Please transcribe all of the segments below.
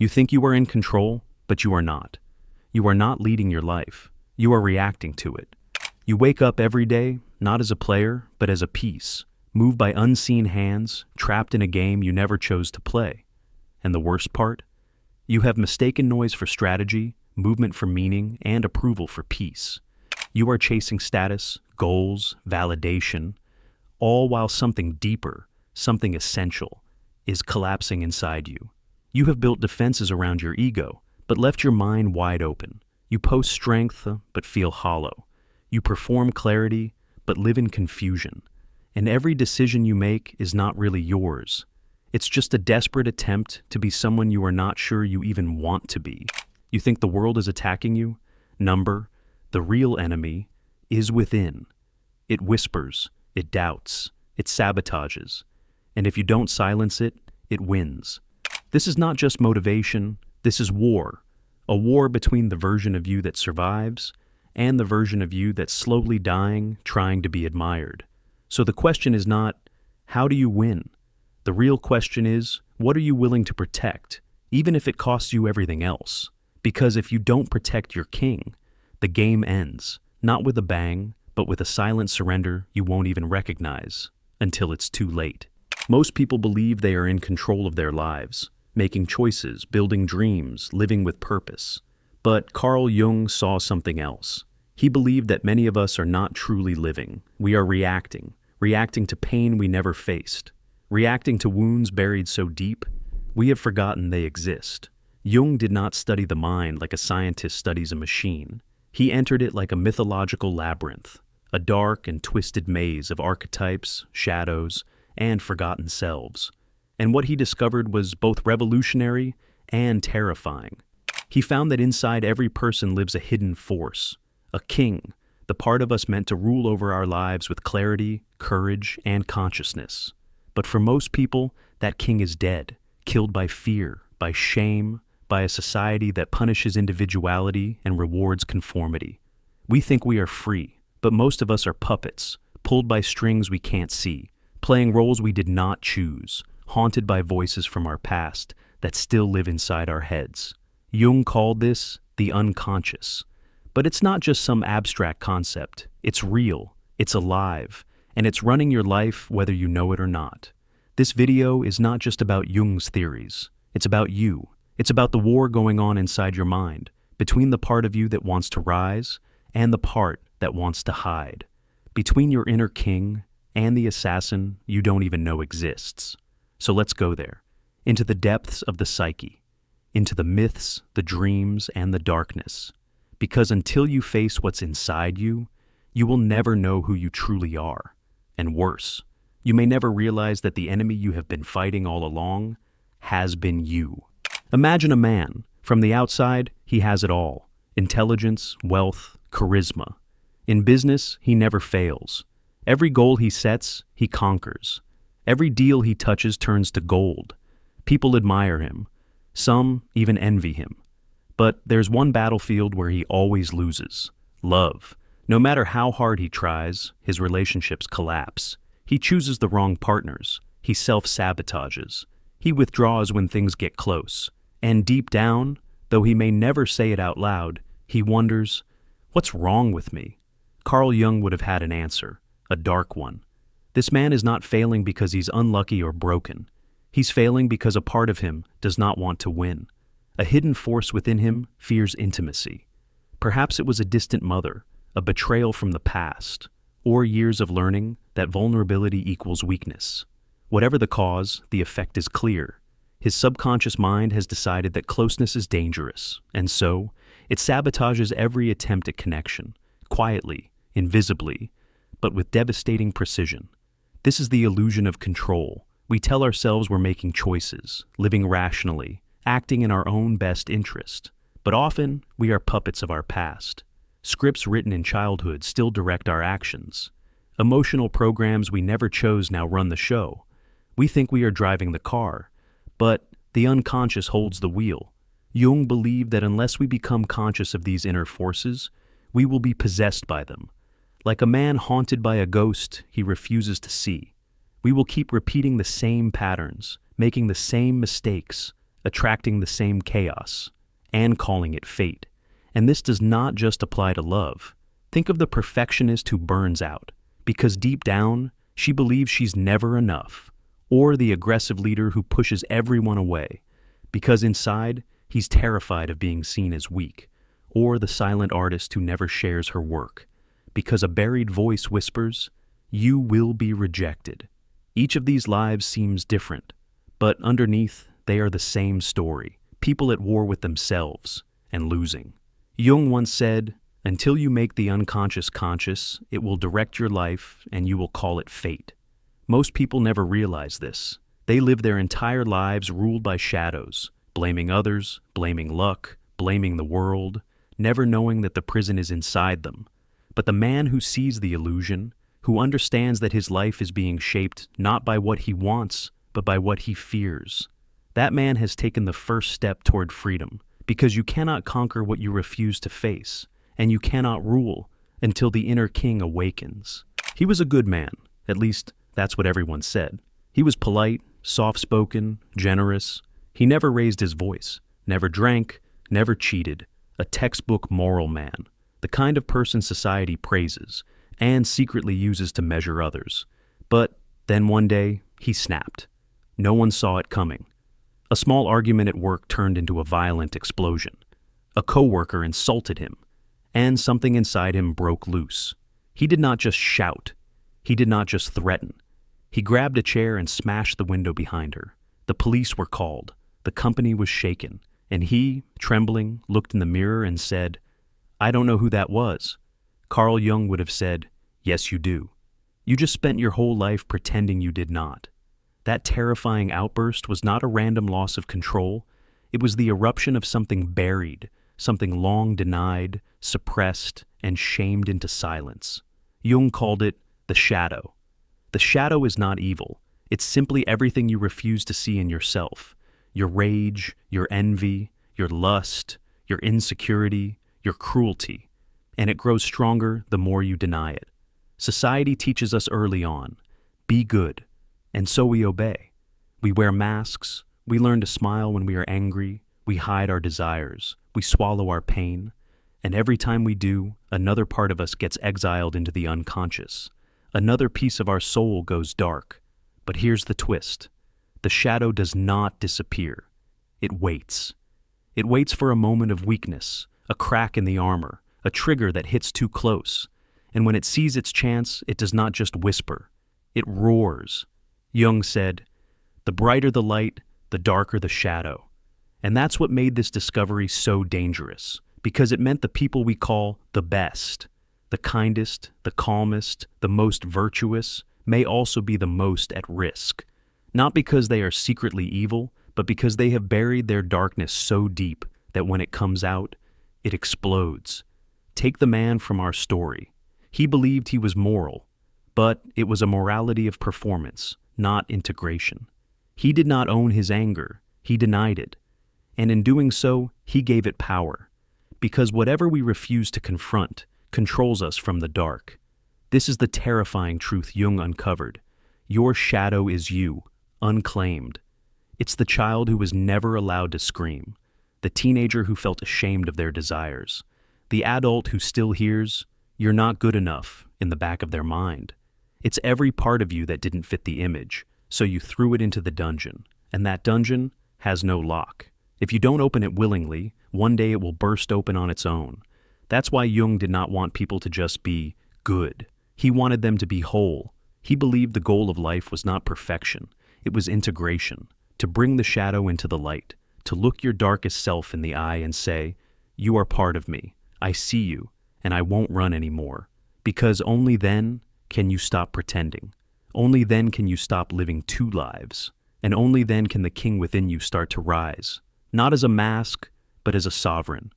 You think you are in control, but you are not. You are not leading your life. You are reacting to it. You wake up every day, not as a player, but as a piece, moved by unseen hands, trapped in a game you never chose to play. And the worst part? You have mistaken noise for strategy, movement for meaning, and approval for peace. You are chasing status, goals, validation, all while something deeper, something essential, is collapsing inside you. You have built defenses around your ego, but left your mind wide open. You post strength, but feel hollow. You perform clarity, but live in confusion. And every decision you make is not really yours. It's just a desperate attempt to be someone you are not sure you even want to be. You think the world is attacking you? Number, the real enemy, is within. It whispers, it doubts, it sabotages. And if you don't silence it, it wins. This is not just motivation, this is war. A war between the version of you that survives and the version of you that's slowly dying, trying to be admired. So the question is not, how do you win? The real question is, what are you willing to protect, even if it costs you everything else? Because if you don't protect your king, the game ends, not with a bang, but with a silent surrender you won't even recognize until it's too late. Most people believe they are in control of their lives, making choices, building dreams, living with purpose. But Carl Jung saw something else. He believed that many of us are not truly living. We are reacting to pain we never faced, reacting to wounds buried so deep, we have forgotten they exist. Jung did not study the mind like a scientist studies a machine. He entered it like a mythological labyrinth, a dark and twisted maze of archetypes, shadows, and forgotten selves. And what he discovered was both revolutionary and terrifying. He found that inside every person lives a hidden force, a king, the part of us meant to rule over our lives with clarity, courage, and consciousness. But for most people, that king is dead, killed by fear, by shame, by a society that punishes individuality and rewards conformity. We think we are free, but most of us are puppets, pulled by strings we can't see, playing roles we did not choose, haunted by voices from our past that still live inside our heads. Jung called this the unconscious. But it's not just some abstract concept. It's real, it's alive, and it's running your life whether you know it or not. This video is not just about Jung's theories. It's about you. It's about the war going on inside your mind, between the part of you that wants to rise and the part that wants to hide, between your inner king and the assassin you don't even know exists. So let's go there, into the depths of the psyche, into the myths, the dreams, and the darkness. Because until you face what's inside you, you will never know who you truly are. And worse, you may never realize that the enemy you have been fighting all along has been you. Imagine a man. From the outside, he has it all: intelligence, wealth, charisma. In business, he never fails. Every goal he sets, he conquers. Every deal he touches turns to gold. People admire him. Some even envy him. But there's one battlefield where he always loses: love. No matter how hard he tries, his relationships collapse. He chooses the wrong partners. He self-sabotages. He withdraws when things get close. And deep down, though he may never say it out loud, he wonders, what's wrong with me? Carl Jung would have had an answer, a dark one. This man is not failing because he's unlucky or broken. He's failing because a part of him does not want to win. A hidden force within him fears intimacy. Perhaps it was a distant mother, a betrayal from the past, or years of learning that vulnerability equals weakness. Whatever the cause, the effect is clear. His subconscious mind has decided that closeness is dangerous, and so it sabotages every attempt at connection, quietly, invisibly, but with devastating precision. This is the illusion of control. We tell ourselves we're making choices, living rationally, acting in our own best interest. But often, we are puppets of our past. Scripts written in childhood still direct our actions. Emotional programs we never chose now run the show. We think we are driving the car, but the unconscious holds the wheel. Jung believed that unless we become conscious of these inner forces, we will be possessed by them. Like a man haunted by a ghost he refuses to see. We will keep repeating the same patterns, making the same mistakes, attracting the same chaos, and calling it fate. And this does not just apply to love. Think of the perfectionist who burns out, because deep down, she believes she's never enough, or the aggressive leader who pushes everyone away, because inside, he's terrified of being seen as weak, or the silent artist who never shares her work, because a buried voice whispers, "You will be rejected." Each of these lives seems different, but underneath, they are the same story, people at war with themselves and losing. Jung once said, "Until you make the unconscious conscious, it will direct your life and you will call it fate." Most people never realize this. They live their entire lives ruled by shadows, blaming others, blaming luck, blaming the world, never knowing that the prison is inside them. But the man who sees the illusion, who understands that his life is being shaped not by what he wants, but by what he fears, that man has taken the first step toward freedom, because you cannot conquer what you refuse to face, and you cannot rule until the inner king awakens. He was a good man, at least that's what everyone said. He was polite, soft-spoken, generous. He never raised his voice, never drank, never cheated, a textbook moral man, the kind of person society praises and secretly uses to measure others. But then one day, he snapped. No one saw it coming. A small argument at work turned into a violent explosion. A coworker insulted him, and something inside him broke loose. He did not just shout. He did not just threaten. He grabbed a chair and smashed the window behind her. The police were called. The company was shaken. And he, trembling, looked in the mirror and said, "I don't know who that was." Carl Jung would have said, "Yes, you do. You just spent your whole life pretending you did not." That terrifying outburst was not a random loss of control. It was the eruption of something buried, something long denied, suppressed, and shamed into silence. Jung called it the shadow. The shadow is not evil. It's simply everything you refuse to see in yourself. Your rage, your envy, your lust, your insecurity, your cruelty. And it grows stronger the more you deny it. Society teaches us early on, be good, and so we obey. We wear masks, we learn to smile when we are angry, we hide our desires, we swallow our pain, and every time we do, another part of us gets exiled into the unconscious. Another piece of our soul goes dark. But here's the twist. The shadow does not disappear. It waits. It waits for a moment of weakness, a crack in the armor, a trigger that hits too close. And when it sees its chance, it does not just whisper. It roars. Jung said, "The brighter the light, the darker the shadow." And that's what made this discovery so dangerous, because it meant the people we call the best, the kindest, the calmest, the most virtuous, may also be the most at risk. Not because they are secretly evil, but because they have buried their darkness so deep that when it comes out, it explodes. Take the man from our story. He believed he was moral, but it was a morality of performance, not integration. He did not own his anger, he denied it. And in doing so, he gave it power. Because whatever we refuse to confront controls us from the dark. This is the terrifying truth Jung uncovered. Your shadow is you, unclaimed. It's the child who was never allowed to scream, the teenager who felt ashamed of their desires, the adult who still hears, "You're not good enough," in the back of their mind. It's every part of you that didn't fit the image, so you threw it into the dungeon, and that dungeon has no lock. If you don't open it willingly, one day it will burst open on its own. That's why Jung did not want people to just be good. He wanted them to be whole. He believed the goal of life was not perfection, it was integration, to bring the shadow into the light, to look your darkest self in the eye and say, "You are part of me, I see you, and I won't run anymore." Because only then can you stop pretending. Only then can you stop living two lives. And only then can the king within you start to rise, not as a mask, but as a sovereign.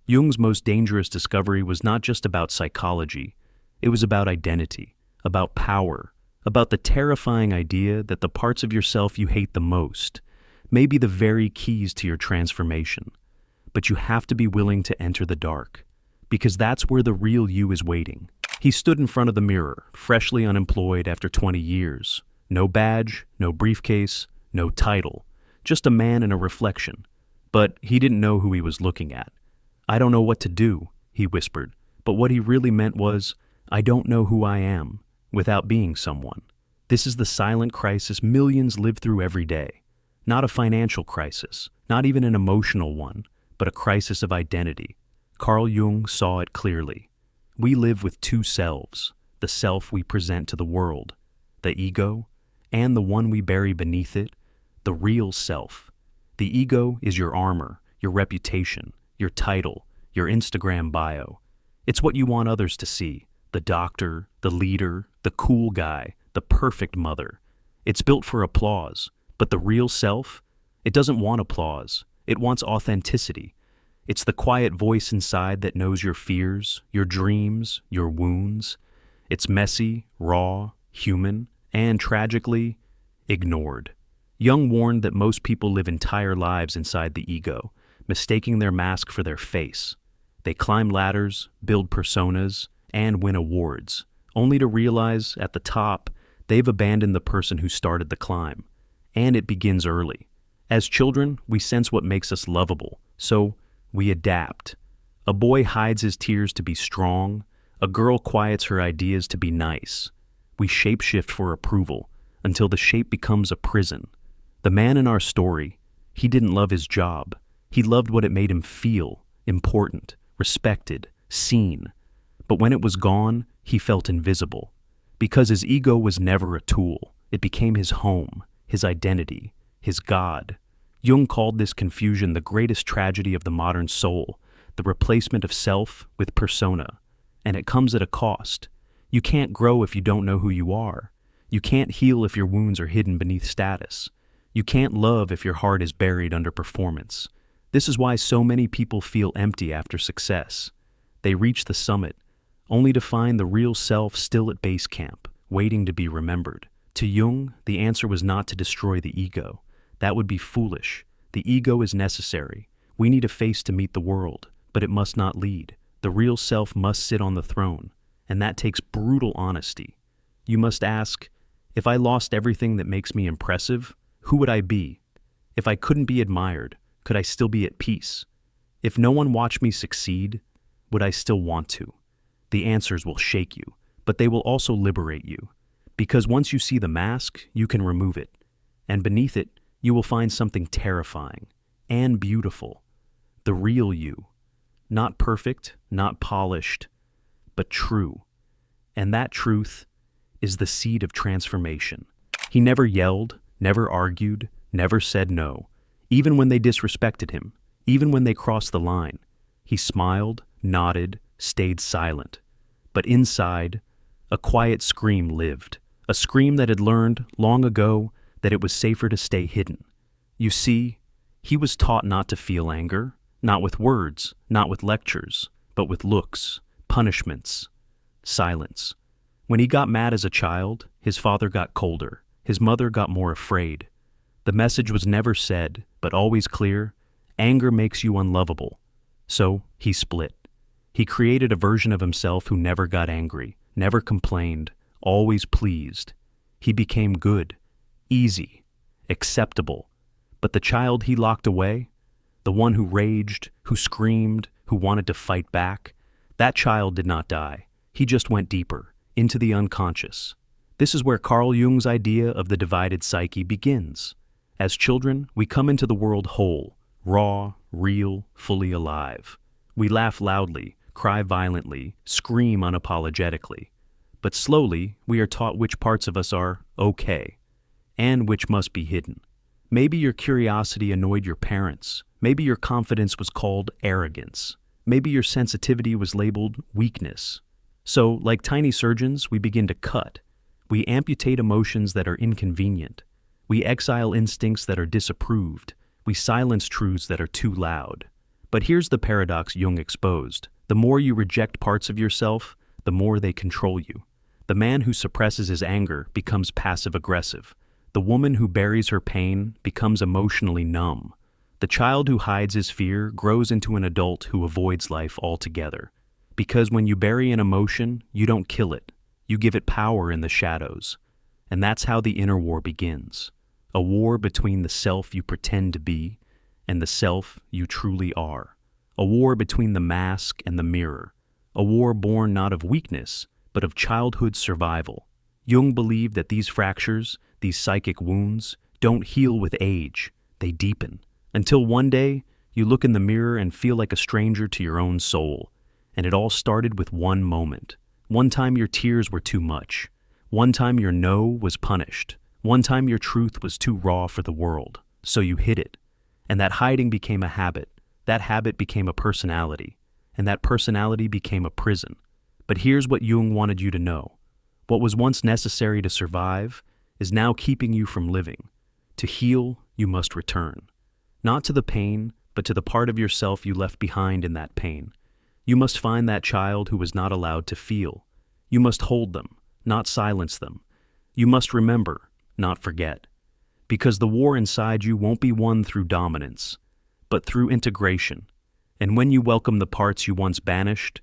Jung's most dangerous discovery was not just about psychology, it was about identity, about power, about the terrifying idea that the parts of yourself you hate the most may be the very keys to your transformation. But you have to be willing to enter the dark, because that's where the real you is waiting. He stood in front of the mirror, freshly unemployed after 20 years. No badge, no briefcase, no title, just a man in a reflection. But he didn't know who he was looking at. "I don't know what to do," he whispered, but what he really meant was, "I don't know who I am without being someone." This is the silent crisis millions live through every day. Not a financial crisis, not even an emotional one, but a crisis of identity. Carl Jung saw it clearly. We live with two selves, the self we present to the world, the ego, and the one we bury beneath it, the real self. The ego is your armor, your reputation, your title, your Instagram bio. It's what you want others to see, the doctor, the leader, the cool guy, the perfect mother. It's built for applause, but the real self, it doesn't want applause. It wants authenticity. It's the quiet voice inside that knows your fears, your dreams, your wounds. It's messy, raw, human, and tragically, ignored. Jung warned that most people live entire lives inside the ego, mistaking their mask for their face. They climb ladders, build personas, and win awards, only to realize at the top they've abandoned the person who started the climb. And it begins early. As children, we sense what makes us lovable, so we adapt. A boy hides his tears to be strong. A girl quiets her ideas to be nice. We shapeshift for approval until the shape becomes a prison. The man in our story, he didn't love his job. He loved what it made him feel, important, respected, seen. But when it was gone, he felt invisible. Because his ego was never a tool, it became his home, his identity, his God. Jung called this confusion the greatest tragedy of the modern soul, the replacement of self with persona. And it comes at a cost. You can't grow if you don't know who you are. You can't heal if your wounds are hidden beneath status. You can't love if your heart is buried under performance. This is why so many people feel empty after success. They reach the summit, only to find the real self still at base camp, waiting to be remembered. To Jung, the answer was not to destroy the ego. That would be foolish. The ego is necessary. We need a face to meet the world, but it must not lead. The real self must sit on the throne, and that takes brutal honesty. You must ask, if I lost everything that makes me impressive, who would I be? If I couldn't be admired, could I still be at peace? If no one watched me succeed, would I still want to? The answers will shake you, but they will also liberate you. Because once you see the mask, you can remove it. And beneath it, you will find something terrifying and beautiful. The real you. Not perfect, not polished, but true. And that truth is the seed of transformation. He never yelled, never argued, never said no. Even when they disrespected him, even when they crossed the line, he smiled, nodded, stayed silent. But inside, a quiet scream lived, a scream that had learned long ago that it was safer to stay hidden. You see, he was taught not to feel anger, not with words, not with lectures, but with looks, punishments, silence. When he got mad as a child, his father got colder, his mother got more afraid. The message was never said, but always clear: anger makes you unlovable. So he split. He created a version of himself who never got angry, never complained, always pleased. He became good, easy, acceptable. But the child he locked away, the one who raged, who screamed, who wanted to fight back, that child did not die. He just went deeper, into the unconscious. This is where Carl Jung's idea of the divided psyche begins. As children, we come into the world whole, raw, real, fully alive. We laugh loudly, cry violently, scream unapologetically. But slowly, we are taught which parts of us are okay, and which must be hidden. Maybe your curiosity annoyed your parents. Maybe your confidence was called arrogance. Maybe your sensitivity was labeled weakness. So, like tiny surgeons, we begin to cut. We amputate emotions that are inconvenient. We exile instincts that are disapproved. We silence truths that are too loud. But here's the paradox Jung exposed. The more you reject parts of yourself, the more they control you. The man who suppresses his anger becomes passive-aggressive. The woman who buries her pain becomes emotionally numb. The child who hides his fear grows into an adult who avoids life altogether. Because when you bury an emotion, you don't kill it. You give it power in the shadows. And that's how the inner war begins. a war between the self you pretend to be and the self you truly are, a war between the mask and the mirror, a war born not of weakness, but of childhood survival. Jung believed that these fractures, these psychic wounds, don't heal with age, they deepen, until one day you look in the mirror and feel like a stranger to your own soul. And it all started with one moment. One time your tears were too much. One time your no was punished. One time your truth was too raw for the world, so you hid it. And that hiding became a habit. That habit became a personality. And that personality became a prison. But here's what Jung wanted you to know. What was once necessary to survive is now keeping you from living. To heal, you must return. Not to the pain, but to the part of yourself you left behind in that pain. You must find that child who was not allowed to feel. You must hold them, not silence them. You must remember, not forget. Because the war inside you won't be won through dominance, but through integration. And when you welcome the parts you once banished,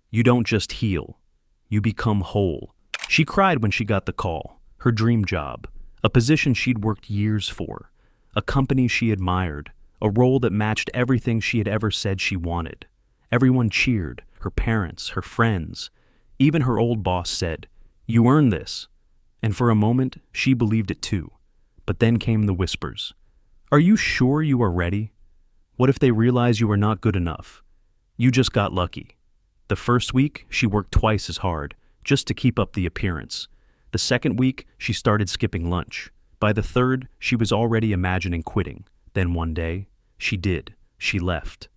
you don't just heal, you become whole. She cried when she got the call, her dream job, a position she'd worked years for, a company she admired, a role that matched everything she had ever said she wanted. Everyone cheered, her parents, her friends. Even her old boss said, "You earned this." And for a moment, she believed it too. But then came the whispers. "Are you sure you are ready? What if they realize you are not good enough? You just got lucky." The first week, she worked twice as hard, just to keep up the appearance. The second week, she started skipping lunch. By the third, she was already imagining quitting. Then one day, she did. She left.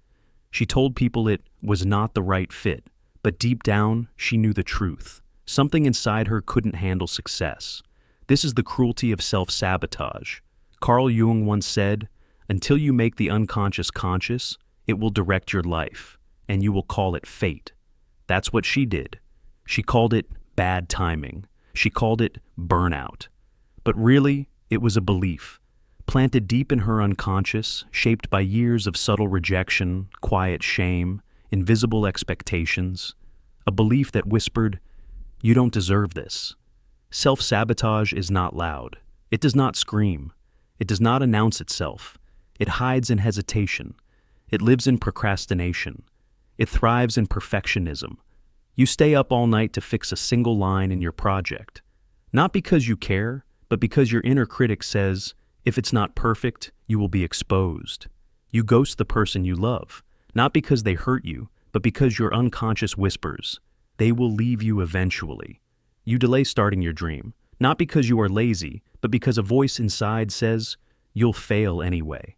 She told people it was not the right fit, but deep down, she knew the truth. Something inside her couldn't handle success. This is the cruelty of self-sabotage. Carl Jung once said, "Until you make the unconscious conscious, it will direct your life, and you will call it fate." That's what she did. She called it bad timing. She called it burnout. But really, it was a belief, planted deep in her unconscious, shaped by years of subtle rejection, quiet shame, invisible expectations. A belief that whispered, "You don't deserve this." Self-sabotage is not loud. It does not scream. It does not announce itself. It hides in hesitation. It lives in procrastination. It thrives in perfectionism. You stay up all night to fix a single line in your project. Not because you care, but because your inner critic says, if it's not perfect, you will be exposed. You ghost the person you love, not because they hurt you, but because your unconscious whispers, they will leave you eventually. You delay starting your dream, not because you are lazy, but because a voice inside says, you'll fail anyway.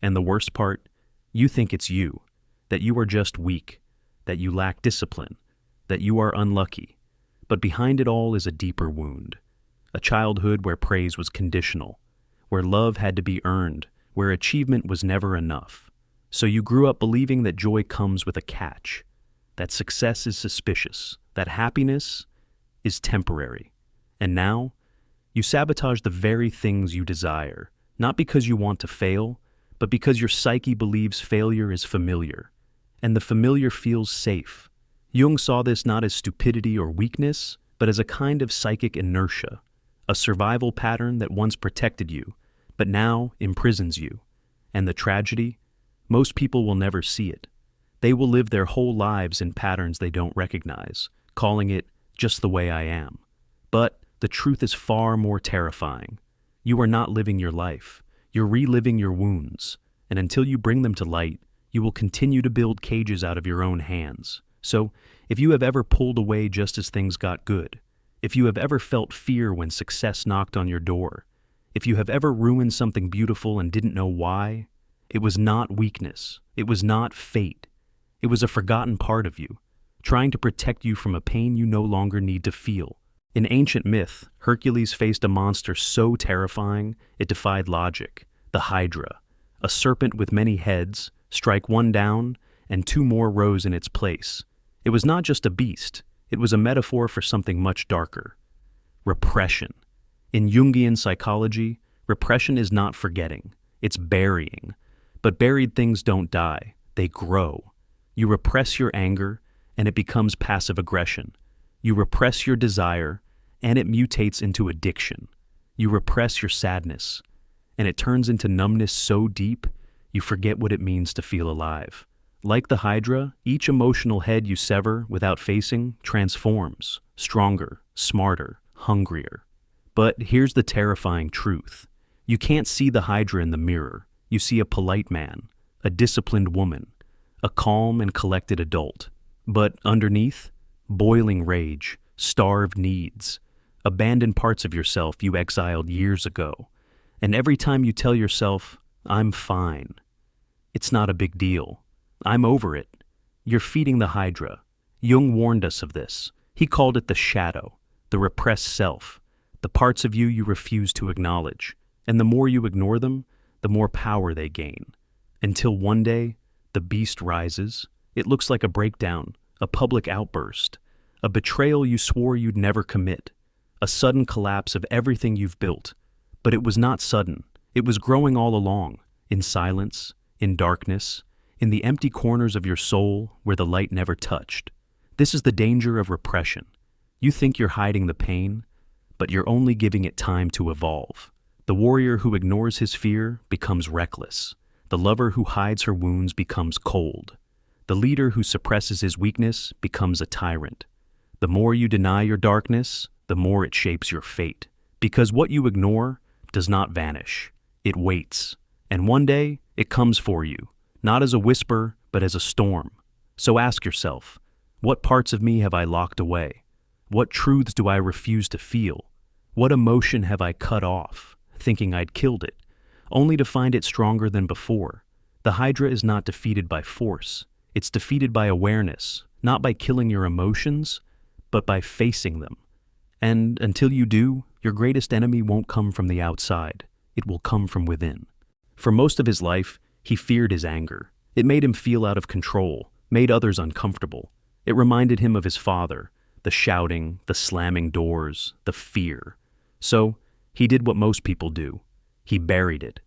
And the worst part, you think it's you, that you are just weak, that you lack discipline, that you are unlucky. But behind it all is a deeper wound, a childhood where praise was conditional, where love had to be earned, where achievement was never enough. So you grew up believing that joy comes with a catch, that success is suspicious, that happiness is temporary. And now, you sabotage the very things you desire, not because you want to fail, but because your psyche believes failure is familiar, and the familiar feels safe. Jung saw this not as stupidity or weakness, but as a kind of psychic inertia, a survival pattern that once protected you, but now imprisons you. And the tragedy? Most people will never see it. They will live their whole lives in patterns they don't recognize, calling it just the way I am. But the truth is far more terrifying. You are not living your life. You're reliving your wounds. And until you bring them to light, you will continue to build cages out of your own hands. So, if you have ever pulled away just as things got good, if you have ever felt fear when success knocked on your door, if you have ever ruined something beautiful and didn't know why, it was not weakness. It was not fate. It was a forgotten part of you, trying to protect you from a pain you no longer need to feel. In ancient myth, Hercules faced a monster so terrifying it defied logic, the hydra, a serpent with many heads. Strike one down, and two more rose in its place. It was not just a beast, it was a metaphor for something much darker. Repression. In Jungian psychology, repression is not forgetting, it's burying. But buried things don't die, they grow. You repress your anger, and it becomes passive aggression. You repress your desire, and it mutates into addiction. You repress your sadness, and it turns into numbness so deep, you forget what it means to feel alive. Like the hydra, each emotional head you sever without facing transforms, stronger, smarter, hungrier. But here's the terrifying truth. You can't see the hydra in the mirror. You see a polite man, a disciplined woman, a calm and collected adult. But underneath, boiling rage, starved needs, abandoned parts of yourself you exiled years ago. And every time you tell yourself, I'm fine, it's not a big deal. I'm over it. You're feeding the hydra. Jung warned us of this. He called it the shadow, the repressed self, the parts of you refuse to acknowledge. And the more you ignore them, the more power they gain. Until one day, the beast rises. It looks like a breakdown, a public outburst, a betrayal you swore you'd never commit, a sudden collapse of everything you've built. But it was not sudden. It was growing all along, in silence, in darkness, in the empty corners of your soul where the light never touched. This is the danger of repression. You think you're hiding the pain, but you're only giving it time to evolve. The warrior who ignores his fear becomes reckless. The lover who hides her wounds becomes cold. The leader who suppresses his weakness becomes a tyrant. The more you deny your darkness, the more it shapes your fate. Because what you ignore does not vanish. It waits. And one day, it comes for you, not as a whisper, but as a storm. So ask yourself, what parts of me have I locked away? What truths do I refuse to feel? What emotion have I cut off, thinking I'd killed it, only to find it stronger than before? The hydra is not defeated by force. It's defeated by awareness, not by killing your emotions, but by facing them. And until you do, your greatest enemy won't come from the outside. It will come from within. For most of his life, he feared his anger. It made him feel out of control, made others uncomfortable. It reminded him of his father, the shouting, the slamming doors, the fear. So, he did what most people do. He buried it.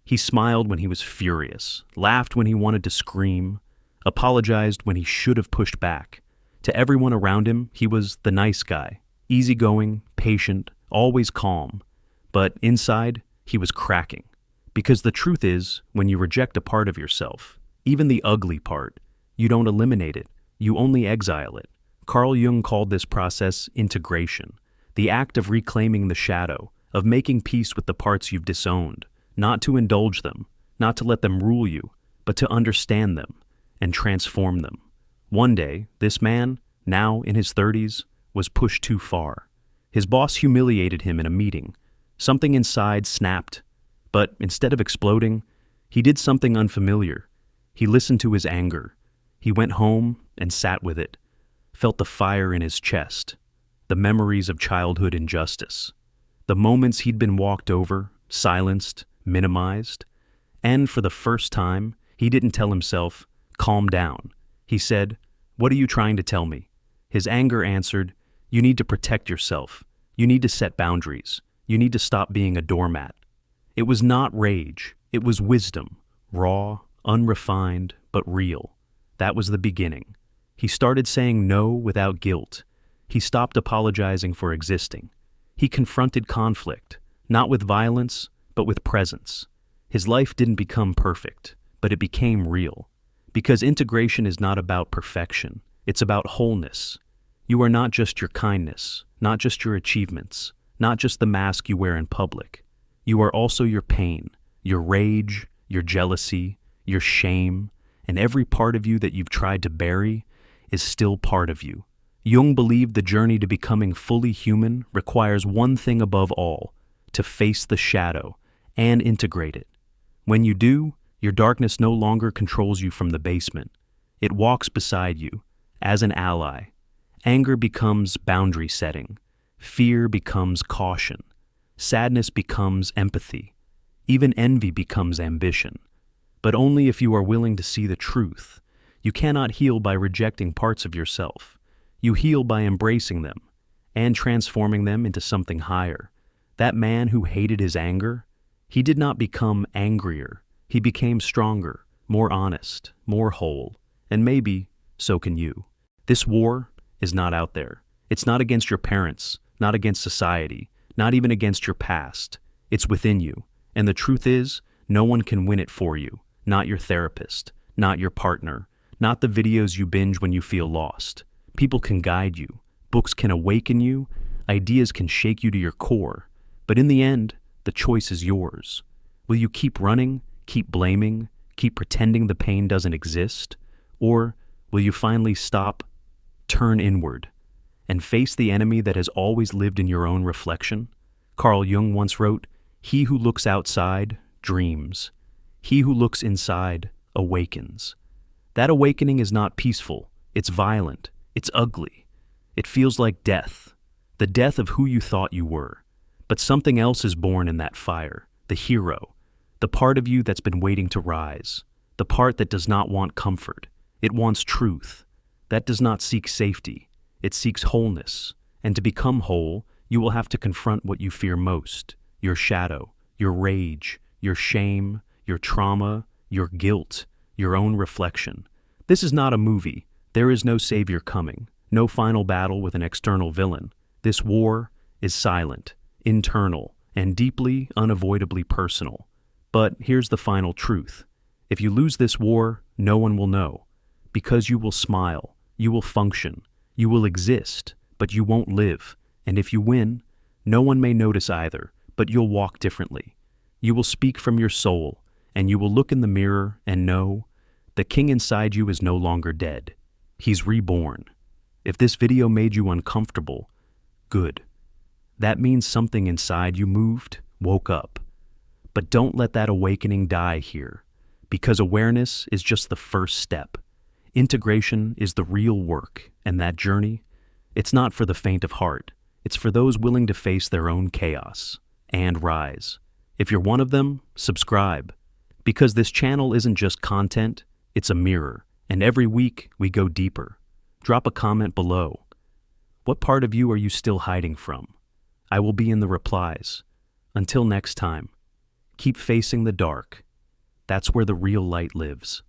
He smiled when he was furious, laughed when he wanted to scream, apologized when he should have pushed back. To everyone around him, he was the nice guy, easygoing, patient, always calm. But inside, he was cracking. Because the truth is, when you reject a part of yourself, even the ugly part, you don't eliminate it, you only exile it. Carl Jung called this process integration, the act of reclaiming the shadow, of making peace with the parts you've disowned, not to indulge them, not to let them rule you, but to understand them and transform them. One day, this man, now in his 30s, was pushed too far. His boss humiliated him in a meeting. Something inside snapped, but instead of exploding, he did something unfamiliar. He listened to his anger. He went home and sat with it, felt the fire in his chest, the memories of childhood injustice, the moments he'd been walked over, silenced, minimized. And for the first time, he didn't tell himself, calm down. He said, what are you trying to tell me? His anger answered, you need to protect yourself. You need to set boundaries. You need to stop being a doormat. It was not rage. It was wisdom, raw, unrefined, but real. That was the beginning. He started saying no without guilt. He stopped apologizing for existing. He confronted conflict, not with violence, but with presence. His life didn't become perfect, but it became real. Because integration is not about perfection. It's about wholeness. You are not just your kindness, not just your achievements, not just the mask you wear in public. You are also your pain, your rage, your jealousy, your shame, and every part of you that you've tried to bury is still part of you. Jung believed the journey to becoming fully human requires one thing above all, to face the shadow and integrate it. When you do, your darkness no longer controls you from the basement. It walks beside you, as an ally. Anger becomes boundary setting. Fear becomes caution. Sadness becomes empathy. Even envy becomes ambition. But only if you are willing to see the truth. You cannot heal by rejecting parts of yourself. You heal by embracing them and transforming them into something higher. That man who hated his anger, he did not become angrier. He became stronger, more honest, more whole. And maybe so can you. This war is not out there. It's not against your parents, not against society, not even against your past. It's within you. And the truth is, no one can win it for you. Not your therapist, not your partner, not the videos you binge when you feel lost. People can guide you, books can awaken you, ideas can shake you to your core. But in the end, the choice is yours. Will you keep running, keep blaming, keep pretending the pain doesn't exist? Or will you finally stop, turn inward, and face the enemy that has always lived in your own reflection? Carl Jung once wrote, "He who looks outside dreams. He who looks inside awakens." That awakening is not peaceful, it's violent, it's ugly. It feels like death, the death of who you thought you were. But something else is born in that fire, the hero, the part of you that's been waiting to rise, the part that does not want comfort. It wants truth. That does not seek safety. It seeks wholeness. And to become whole, you will have to confront what you fear most, your shadow, your rage, your shame, your trauma, your guilt, your own reflection. This is not a movie. There is no savior coming, no final battle with an external villain. This war is silent, internal, and deeply, unavoidably personal. But here's the final truth. If you lose this war, no one will know. Because you will smile, you will function, you will exist, but you won't live. And if you win, no one may notice either, but you'll walk differently. You will speak from your soul, and you will look in the mirror and know the king inside you is no longer dead. He's reborn. If this video made you uncomfortable, good. That means something inside you moved, woke up. But don't let that awakening die here, because awareness is just the first step. Integration is the real work, and that journey, it's not for the faint of heart. It's for those willing to face their own chaos and rise. If you're one of them, subscribe, because this channel isn't just content, it's a mirror, and every week we go deeper. Drop a comment below. What part of you are you still hiding from? I will be in the replies. Until next time, keep facing the dark. That's where the real light lives.